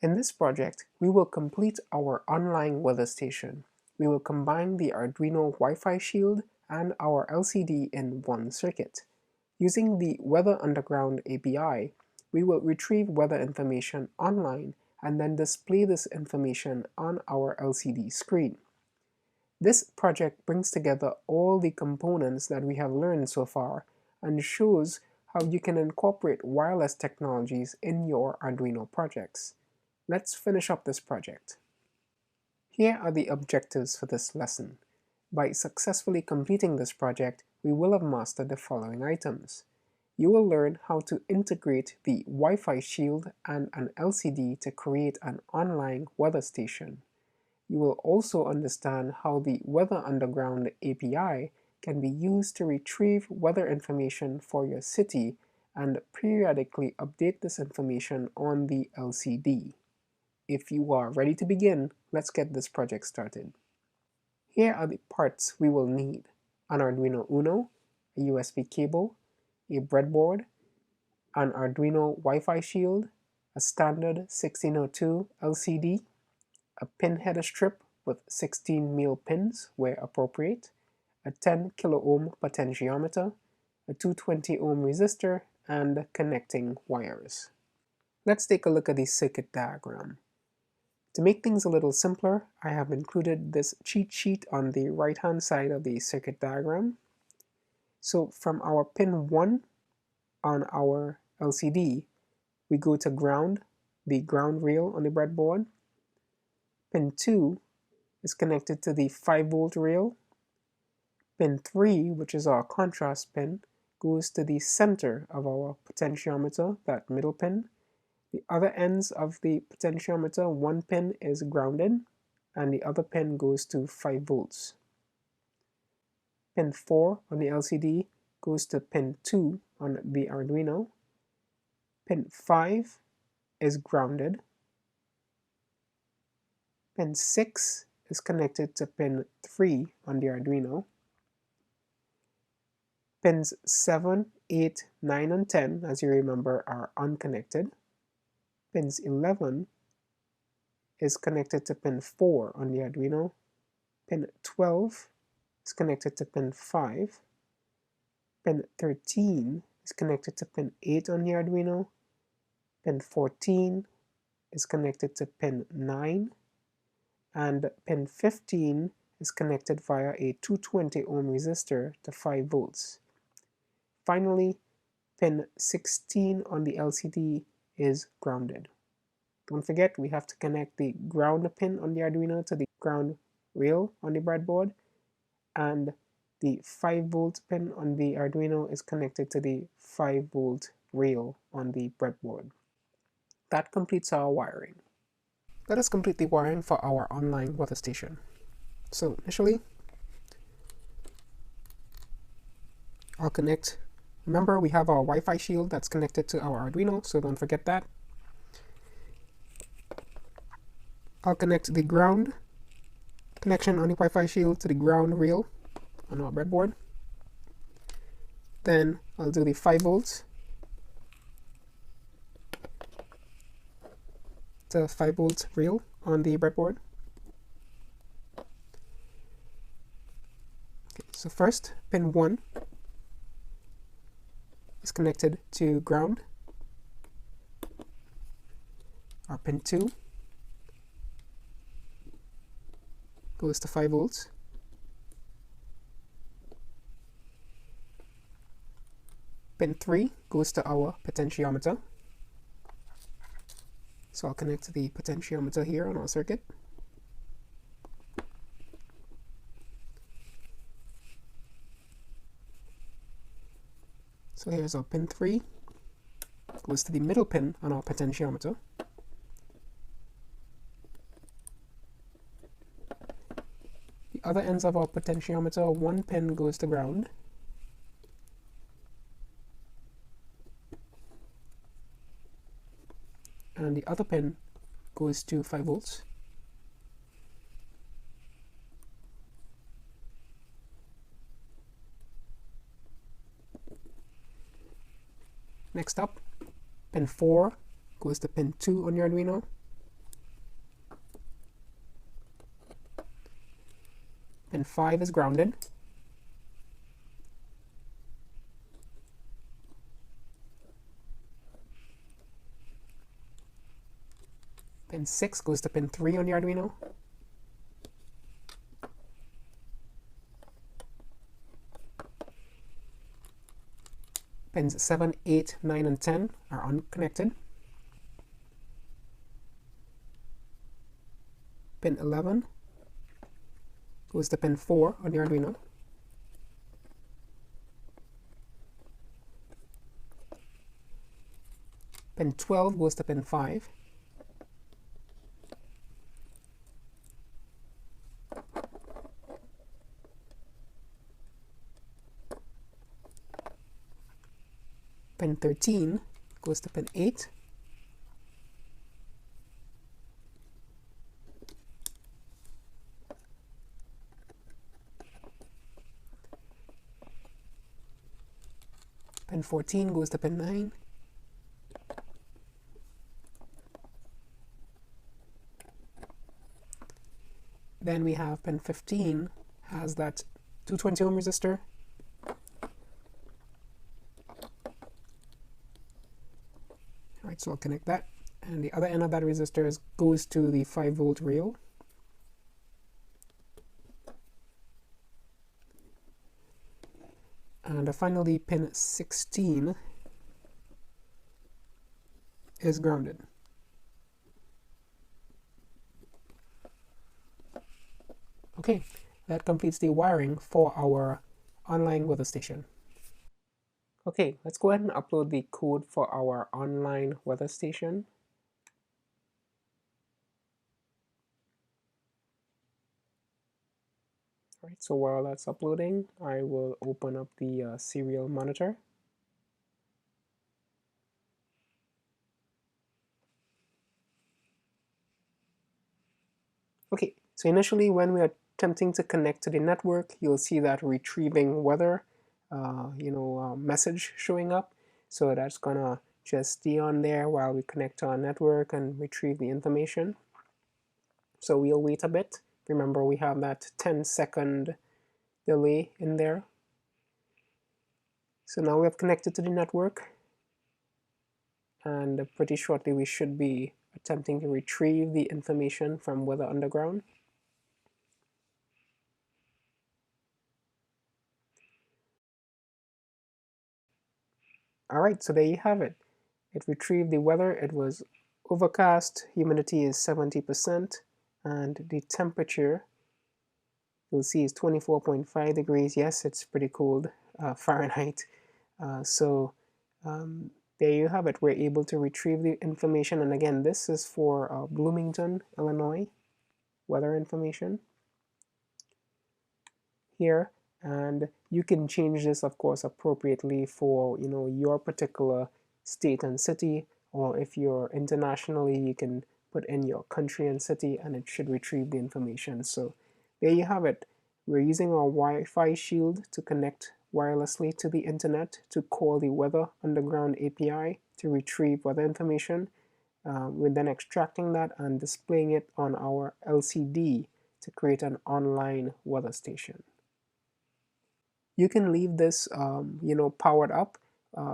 In this project, we will complete our online weather station. We will combine the Arduino Wi-Fi shield and our LCD in one circuit. Using the Weather Underground API, we will retrieve weather information online and then display this information on our LCD screen. This project brings together all the components that we have learned so far and shows how you can incorporate wireless technologies in your Arduino projects. Let's finish up this project. Here are the objectives for this lesson. By successfully completing this project, we will have mastered the following items. You will learn how to integrate the Wi-Fi shield and an LCD to create an online weather station. You will also understand how the Weather Underground API can be used to retrieve weather information for your city and periodically update this information on the LCD. If you are ready to begin, let's get this project started. Here are the parts we will need: an Arduino Uno, a USB cable, a breadboard, an Arduino Wi-Fi shield, a standard 1602 LCD, a pin header strip with 16 mil pins where appropriate, a 10 kilo ohm potentiometer, a 220 ohm resistor, and connecting wires. Let's take a look at the circuit diagram. To make things a little simpler, I have included this cheat sheet on the right-hand side of the circuit diagram. So from our pin 1 on our LCD, we go to ground, the ground rail on the breadboard. Pin 2 is connected to the 5-volt rail. Pin 3, which is our contrast pin, goes to the center of our potentiometer, that middle pin. The other ends of the potentiometer, one pin is grounded, and the other pin goes to 5 volts. Pin 4 on the LCD goes to pin 2 on the Arduino. Pin 5 is grounded. Pin 6 is connected to pin 3 on the Arduino. Pins 7, 8, 9, and 10, as you remember, are unconnected. Pins 11 is connected to pin 4 on the Arduino. Pin 12 is connected to pin 5. Pin 13 is connected to pin 8 on the Arduino. Pin 14 is connected to pin 9. And pin 15 is connected via a 220 ohm resistor to 5 volts. Finally, pin 16 on the LCD is grounded. Don't forget, we have to connect the ground pin on the Arduino to the ground rail on the breadboard, and the 5-volt pin on the Arduino is connected to the 5-volt rail on the breadboard. That completes our wiring. Let us complete the wiring for our online weather station. So initially, I'll connect. Remember, we have our Wi-Fi shield that's connected to our Arduino, so don't forget that. I'll connect the ground connection on the Wi-Fi shield to the ground rail on our breadboard. Then I'll do the 5 volts to 5-volt rail on the breadboard. Okay, so first, pin 1 is connected to ground. Our pin 2 goes to 5 volts. Pin 3 goes to our potentiometer. So I'll connect the potentiometer here on our circuit. So here's our pin 3, goes to the middle pin on our potentiometer. The other ends of our potentiometer, one pin goes to ground. And the other pin goes to 5 volts. Next up, pin 4 goes to pin 2 on your Arduino. Pin 5 is grounded. Pin 6 goes to pin 3 on the Arduino. Pins 7, 8, 9, and 10 are unconnected. Pin 11 goes to pin 4 on the Arduino. Pin 12 goes to pin 5. Pin 13 goes to pin 8. Pin 14 goes to pin 9. Then we have pin 15 has that 220 ohm resistor. Alright, so I'll connect that. And the other end of that resistor goes to the 5-volt rail. And finally, pin 16 is grounded. Okay, that completes the wiring for our online weather station. Okay, let's go ahead and upload the code for our online weather station. All right, so while that's uploading, I will open up the serial monitor. Okay, so initially when we are attempting to connect to the network, you'll see that retrieving weather message showing up. So that's gonna just stay on there while we connect to our network and retrieve the information. So we'll wait a bit. Remember, we have that 10-second delay in there. So now we have connected to the network, and pretty shortly we should be attempting to retrieve the information from Weather Underground. Alright, so there you have it. It retrieved the weather. It was overcast, humidity is 70%, and the temperature, you'll see, is 24.5 degrees. Yes, it's pretty cold, Fahrenheit. There you have it. We're able to retrieve the information, and again, this is for Bloomington, Illinois, weather information here. And you can change this, of course, appropriately for your particular state and city, or if you're internationally, you can put in your country and city and it should retrieve the information. So there you have it. We're using our Wi-Fi shield to connect wirelessly to the internet to call the Weather Underground API to retrieve weather information. We're then extracting that and displaying it on our LCD to create an online weather station. You can leave this powered up.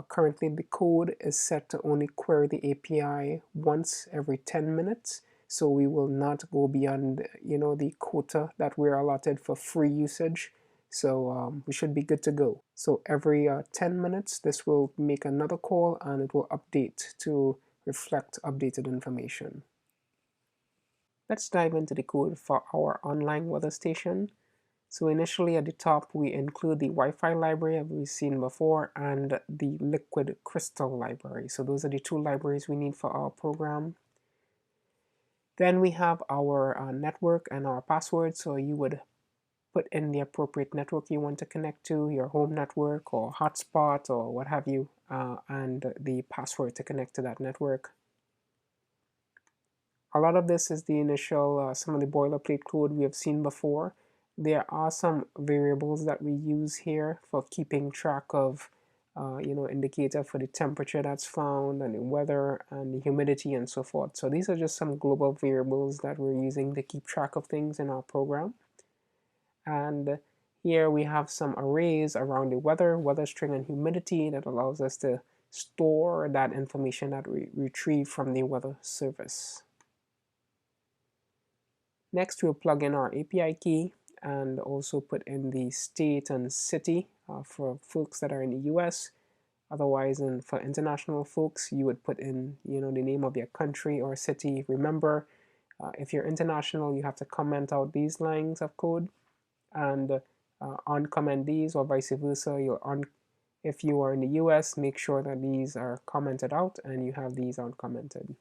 Currently the code is set to only query the API once every 10 minutes, so we will not go beyond the quota that we're allotted for free usage. So we should be good to go. So every 10 minutes this will make another call and it will update to reflect updated information. Let's dive into the code for our online weather station. So initially at the top we include the Wi-Fi library as we've seen before and the liquid crystal library. So those are the two libraries we need for our program. Then we have our network and our password. So you would put in the appropriate network you want to connect to, your home network or hotspot or what have you, and the password to connect to that network. A lot of this is the initial, some of the boilerplate code we have seen before. There are some variables that we use here for keeping track of, indicator for the temperature that's found and the weather and the humidity and so forth. So these are just some global variables that we're using to keep track of things in our program. And here we have some arrays around the weather string, and humidity that allows us to store that information that we retrieve from the weather service. Next, we'll plug in our API key and also put in the state and city for folks that are in the US. Otherwise, for international folks, you would put in the name of your country or city. Remember, if you're international, you have to comment out these lines of code and uncomment these, or vice versa. If you are in the US, make sure that these are commented out and you have these uncommented.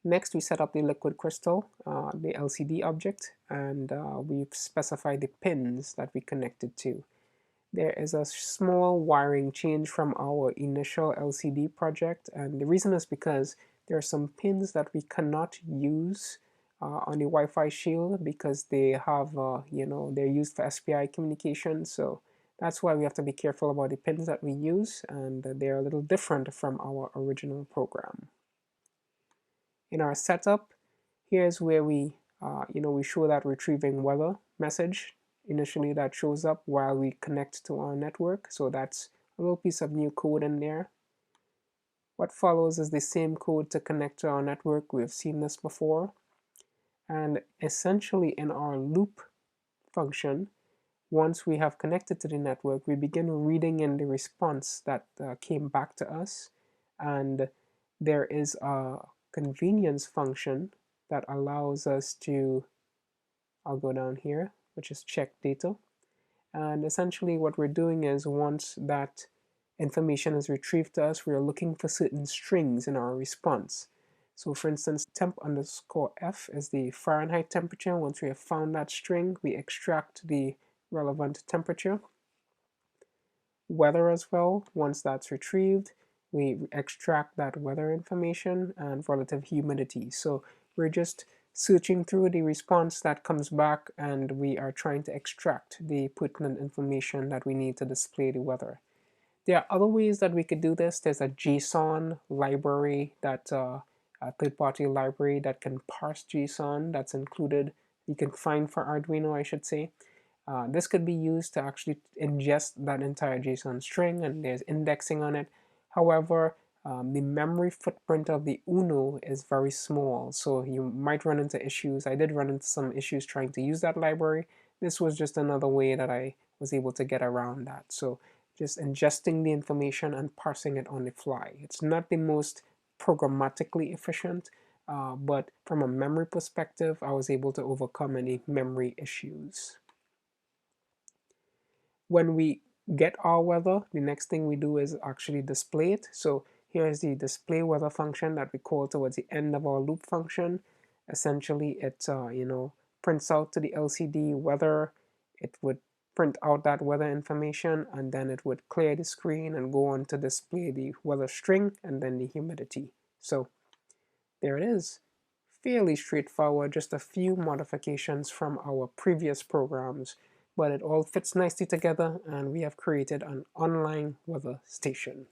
Next, we set up the liquid crystal, the LCD object, and we've specified the pins that we connected to. There is a small wiring change from our initial LCD project, and the reason is because there are some pins that we cannot use on the Wi-Fi shield because they have, they're used for SPI communication. So that's why we have to be careful about the pins that we use, and they're a little different from our original program. In our setup, here's where we show that retrieving weather message. Initially that shows up while we connect to our network, so that's a little piece of new code in there. What follows is the same code to connect to our network. We've seen this before. And essentially in our loop function, once we have connected to the network, we begin reading in the response that came back to us, and there is a convenience function that allows us to, I'll go down here, which is check data. And essentially what we're doing is once that information is retrieved to us, we are looking for certain strings in our response. So for instance, temp_F is the Fahrenheit temperature. Once we have found that string, we extract the relevant temperature. Weather as well, once that's retrieved, we extract that weather information and relative humidity. So we're just searching through the response that comes back, and we are trying to extract the pertinent information that we need to display the weather. There are other ways that we could do this. There's a JSON library, that a third-party library that can parse JSON that's included. You can find for Arduino, I should say. This could be used to actually ingest that entire JSON string, and there's indexing on it. However, the memory footprint of the UNO is very small, so you might run into issues. I did run into some issues trying to use that library. This was just another way that I was able to get around that. So just ingesting the information and parsing it on the fly. It's not the most programmatically efficient, but from a memory perspective, I was able to overcome any memory issues. When we get our weather, the next thing we do is actually display it. So here is the display weather function that we call towards the end of our loop function. Essentially, it prints out to the LCD weather. It would print out that weather information, and then it would clear the screen and go on to display the weather string and then the humidity. So there it is. Fairly straightforward, just a few modifications from our previous programs, but it all fits nicely together, and we have created an online weather station.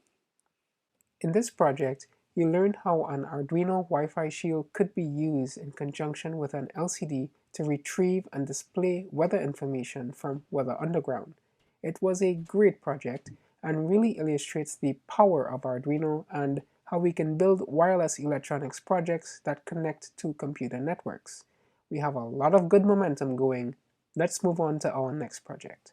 In this project, you learned how an Arduino Wi-Fi shield could be used in conjunction with an LCD to retrieve and display weather information from Weather Underground. It was a great project and really illustrates the power of Arduino and how we can build wireless electronics projects that connect to computer networks. We have a lot of good momentum going. Let's move on to our next project.